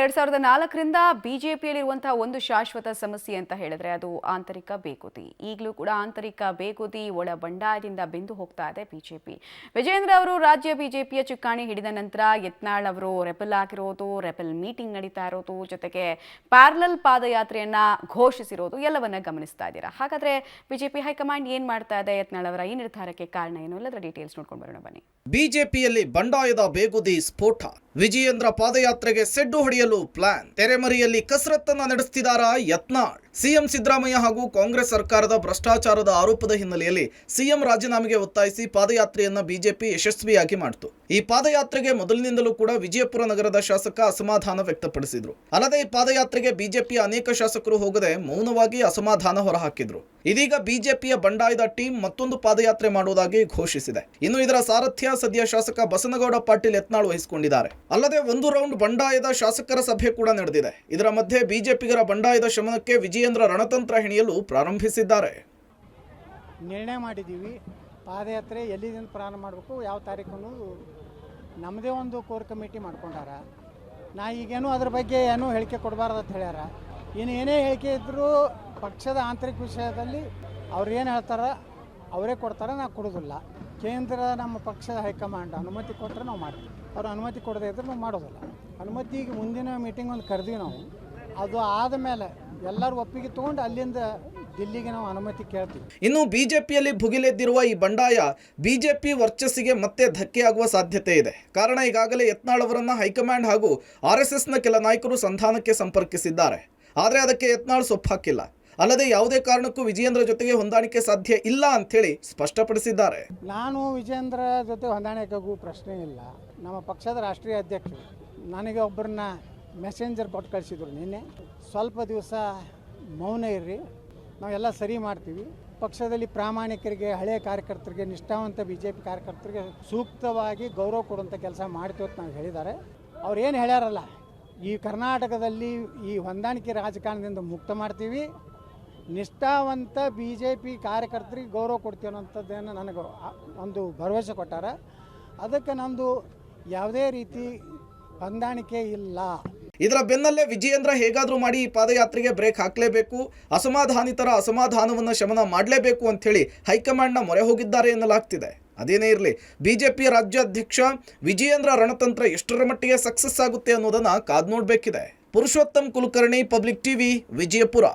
2004ರಿಂದ ಬಿಜೆಪಿಯಲ್ಲಿರುವಂತಹ ಒಂದು ಶಾಶ್ವತ ಸಮಸ್ಯೆ ಅಂತ ಹೇಳಿದ್ರೆ ಅದು ಆಂತರಿಕ ಬೇಗುದಿ. ಈಗಲೂ ಕೂಡ ಆಂತರಿಕ ಬೇಗುದಿ ಒಳ ಬಂಡಾಯದಿಂದ ಬೆಂದು ಹೋಗ್ತಾ ಇದೆ ಬಿಜೆಪಿ. ವಿಜಯೇಂದ್ರ ಅವರು ರಾಜ್ಯ ಬಿಜೆಪಿಯ ಚುಕ್ಕಾಣಿ ಹಿಡಿದ ನಂತರ ಯತ್ನಾಳ್ ಅವರು ರೆಬೆಲ್ ಆಗಿರೋದು, ರೆಬೆಲ್ ಮೀಟಿಂಗ್ ನಡೀತಾ ಇರೋದು, ಜೊತೆಗೆ ಪ್ಯಾರಲಲ್ ಪಾದಯಾತ್ರೆಯನ್ನ ಘೋಷಿಸಿರೋದು ಎಲ್ಲವನ್ನ ಗಮನಿಸ್ತಾ ಇದ್ದೀರಾ. ಹಾಗಾದ್ರೆ ಬಿಜೆಪಿ ಹೈಕಮಾಂಡ್ ಏನ್ ಮಾಡ್ತಾ ಇದೆ, ಯತ್ನಾಳ್ ಅವರ ಈ ನಿರ್ಧಾರಕ್ಕೆ ಕಾರಣ ಏನು, ಎಲ್ಲದರ ಡೀಟೇಲ್ಸ್ ನೋಡ್ಕೊಂಡು ಬರೋಣ ಬನ್ನಿ. ಬಿಜೆಪಿಯಲ್ಲಿ ಬಂಡಾಯದ ಬೇಗುದಿ ಸ್ಫೋಟ. ವಿಜಯೇಂದ್ರ ಪಾದಯಾತ್ರೆಗೆ ಸೆಡ್ಡು ಹೊಡೆಯಲು ಪ್ಲಾನ್. ತೆರೆಮರೆಯಲ್ಲಿ ಕಸರತ್ತನ್ನ ನಡೆಸುತ್ತಿದ್ದಾರಾ ಯತ್ನಾಳ್? ಸಿಎಂ ಸಿದ್ದರಾಮಯ್ಯ ಹಾಗೂ ಕಾಂಗ್ರೆಸ್ ಸರ್ಕಾರದ ಭ್ರಷ್ಟಾಚಾರದ ಆರೋಪದ ಹಿನ್ನೆಲೆಯಲ್ಲಿ ಸಿಎಂ ರಾಜೀನಾಮೆಗೆ ಒತ್ತಾಯಿಸಿ ಪಾದಯಾತ್ರೆಯನ್ನ ಬಿಜೆಪಿ ಯಶಸ್ವಿಯಾಗಿ ಮಾಡಿತು. ಈ ಪಾದಯಾತ್ರೆಗೆ ಮೊದಲಿನಿಂದಲೂ ಕೂಡ ವಿಜಯಪುರ ನಗರದ ಶಾಸಕ ಅಸಮಾಧಾನ ವ್ಯಕ್ತಪಡಿಸಿದ್ರು. ಅಲ್ಲದೆ ಈ ಪಾದಯಾತ್ರೆಗೆ ಬಿಜೆಪಿಯ ಅನೇಕ ಶಾಸಕರು ಹೋಗದೆ ಮೌನವಾಗಿ ಅಸಮಾಧಾನ ಹೊರಹಾಕಿದ್ರು. ಇದೀಗ ಬಿಜೆಪಿಯ ಬಂಡಾಯದ ಟೀಮ್ ಮತ್ತೊಂದು ಪಾದಯಾತ್ರೆ ಮಾಡುವುದಾಗಿ ಘೋಷಿಸಿದೆ. ಇನ್ನು ಇದರ ಸಾರಥ್ಯ ಸದ್ಯ ಶಾಸಕ ಬಸನಗೌಡ ಪಾಟೀಲ್ ಯತ್ನಾಳ್ ವಹಿಸಿಕೊಂಡಿದ್ದಾರೆ. ಅಲ್ಲದೆ ಒಂದು ರೌಂಡ್ ಬಂಡಾಯದ ಶಾಸಕರ ಸಭೆ ಕೂಡ ನಡೆದಿದೆ. ಇದರ ಮಧ್ಯೆ ಬಿಜೆಪಿಗರ ಬಂಡಾಯದ ಶಮನಕ್ಕೆ ವಿಜಯೇಂದ್ರ ರಣತಂತ್ರ ಹೆಣೆಯಲು ಪ್ರಾರಂಭಿಸಿದ್ದಾರೆ. ನಿರ್ಣಯ ಮಾಡಿದ್ದೀವಿ, ಪಾದಯಾತ್ರೆ ಎಲ್ಲಿಂದ ಪ್ರಾರಂಭ ಮಾಡಬೇಕು, ಯಾವ ತಾರೀಕು ನಮ್ಮದೇ ಒಂದು ಕೋರ್ ಕಮಿಟಿ ಮಾಡ್ಕೊಂಡಾರ. ನಾ ಈಗೇನು ಅದ್ರ ಬಗ್ಗೆ ಏನೂ ಹೇಳಿಕೆ ಕೊಡಬಾರ್ದು ಅಂತ ಹೇಳ್ಯಾರ. ಇನ್ನು ಏನೇ ಹೇಳಿಕೆ ಇದ್ದರೂ ಪಕ್ಷದ ಆಂತರಿಕ ವಿಷಯದಲ್ಲಿ ಅವ್ರು ಏನು ಹೇಳ್ತಾರ ಅವರೇ ಕೊಡ್ತಾರೆ, ನಾವು ಕೊಡೋದಿಲ್ಲ. ಕೇಂದ್ರ ನಮ್ಮ ಪಕ್ಷದ ಹೈಕಮಾಂಡ್ ಅನುಮತಿ ಕೊಟ್ಟರೆ ನಾವು ಮಾಡ್ತೀವಿ, ಅವ್ರು ಅನುಮತಿ ಕೊಡದೇ ಇದ್ರೆ ನಾವು ಮಾಡೋದಿಲ್ಲ. ಅನುಮತಿಗೆ ಮುಂದಿನ ಮೀಟಿಂಗ್ ಒಂದು ಕರೆದ್ವಿ ನಾವು. ಅದು ಆದಮೇಲೆ ಎಲ್ಲರೂ ಒಪ್ಪಿಗೆ ತೊಗೊಂಡು ಅಲ್ಲಿಂದ ದಿಲ್ಲಿಗೆ ನಾವು ಅನುಮತಿ ಕೇಳ್ತೀವಿ. ಇನ್ನು ಬಿಜೆಪಿಯಲ್ಲಿ ಭುಗಿಲೆದ್ದಿರುವ ಈ ಬಂಡಾಯ ಬಿಜೆಪಿ ವರ್ಚಸ್ಸಿಗೆ ಮತ್ತೆ ಧಕ್ಕೆಯಾಗುವ ಸಾಧ್ಯತೆ ಇದೆ. ಕಾರಣ ಈಗಾಗಲೇ ಯತ್ನಾಳ್ ಅವರನ್ನ ಹೈಕಮಾಂಡ್ ಹಾಗೂ ಆರ್ಎಸ್ಎಸ್ನ ಕೆಲ ನಾಯಕರು ಸಂಧಾನಕ್ಕೆ ಸಂಪರ್ಕಿಸಿದ್ದಾರೆ. ಆದರೆ ಅದಕ್ಕೆ ಯತ್ನಾಳ್ ಸೊಪ್ಪಾಕಿಲ್ಲ. ಅಲ್ಲದೆ ಯಾವುದೇ ಕಾರಣಕ್ಕೂ ವಿಜಯೇಂದ್ರ ಜೊತೆಗೆ ಹೊಂದಾಣಿಕೆ ಸಾಧ್ಯ ಇಲ್ಲ ಅಂಥೇಳಿ ಸ್ಪಷ್ಟಪಡಿಸಿದ್ದಾರೆ. ನಾನು ವಿಜಯೇಂದ್ರ ಜೊತೆ ಹೊಂದಾಣಿಕೆಗೂ ಪ್ರಶ್ನೆ ಇಲ್ಲ. ನಮ್ಮ ಪಕ್ಷದ ರಾಷ್ಟ್ರೀಯ ಅಧ್ಯಕ್ಷರು ನನಗೆ ಒಬ್ಬರನ್ನ ಮೆಸೆಂಜರ್ ಕೊಟ್ಟು ಕಳಿಸಿದ್ರು ನಿನ್ನೆ. ಸ್ವಲ್ಪ ದಿವಸ ಮೌನ ಇರ್ರಿ, ನಾವೆಲ್ಲ ಸರಿ ಮಾಡ್ತೀವಿ. ಪಕ್ಷದಲ್ಲಿ ಪ್ರಾಮಾಣಿಕರಿಗೆ, ಹಳೆಯ ಕಾರ್ಯಕರ್ತರಿಗೆ, ನಿಷ್ಠಾವಂತ ಬಿಜೆಪಿ ಕಾರ್ಯಕರ್ತರಿಗೆ ಸೂಕ್ತವಾಗಿ ಗೌರವ ಕೊಡುವಂಥ ಕೆಲಸ ಮಾಡ್ತೀವಿ ಅಂತ ನಾವು ಹೇಳಿದ್ದಾರೆ. ಅವ್ರು ಏನು ಹೇಳ್ಯಾರಲ್ಲ, ಈ ಕರ್ನಾಟಕದಲ್ಲಿ ಈ ಹೊಂದಾಣಿಕೆ ರಾಜಕಾರಣದಿಂದ ಮುಕ್ತ ಮಾಡ್ತೀವಿ, ನಿಷ್ಠಾವಂತ ಬಿ ಜೆ ಪಿ ಕಾರ್ಯಕರ್ತರಿಗೆ ಗೌರವ ಕೊಡ್ತೀವಿ ಅನ್ನೋಂಥದ್ದೇನು ನನಗೆ ಒಂದು ಭರವಸೆ ಕೊಟ್ಟಾರ. ಅದಕ್ಕೆ ನಮ್ಮದು ಯಾವುದೇ ರೀತಿ ಹೊಂದಾಣಿಕೆ ಇಲ್ಲ. ಇದರ ಬೆನ್ನಲ್ಲೇ ವಿಜಯೇಂದ್ರ ಹೇಗಾದರೂ ಮಾಡಿ ಈ ಪಾದಯಾತ್ರೆಗೆ ಬ್ರೇಕ್ ಹಾಕಲೇಬೇಕು, ಅಸಮಾಧಾನಿತರ ಅಸಮಾಧಾನವನ್ನು ಶಮನ ಮಾಡಲೇಬೇಕು ಅಂಥೇಳಿ ಹೈಕಮಾಂಡ್ನ ಮೊರೆ ಹೋಗಿದ್ದಾರೆ ಎನ್ನಲಾಗ್ತಿದೆ. ಅದೇನೇ ಇರಲಿ, ಬಿಜೆಪಿಯ ರಾಜ್ಯಾಧ್ಯಕ್ಷ ವಿಜಯೇಂದ್ರ ರಣತಂತ್ರ ಎಷ್ಟರ ಮಟ್ಟಿಗೆ ಸಕ್ಸಸ್ ಆಗುತ್ತೆ ಅನ್ನೋದನ್ನ ಕಾದು ನೋಡಬೇಕಿದೆ. Purushottam Kulkarni, public TV, Vijayapura.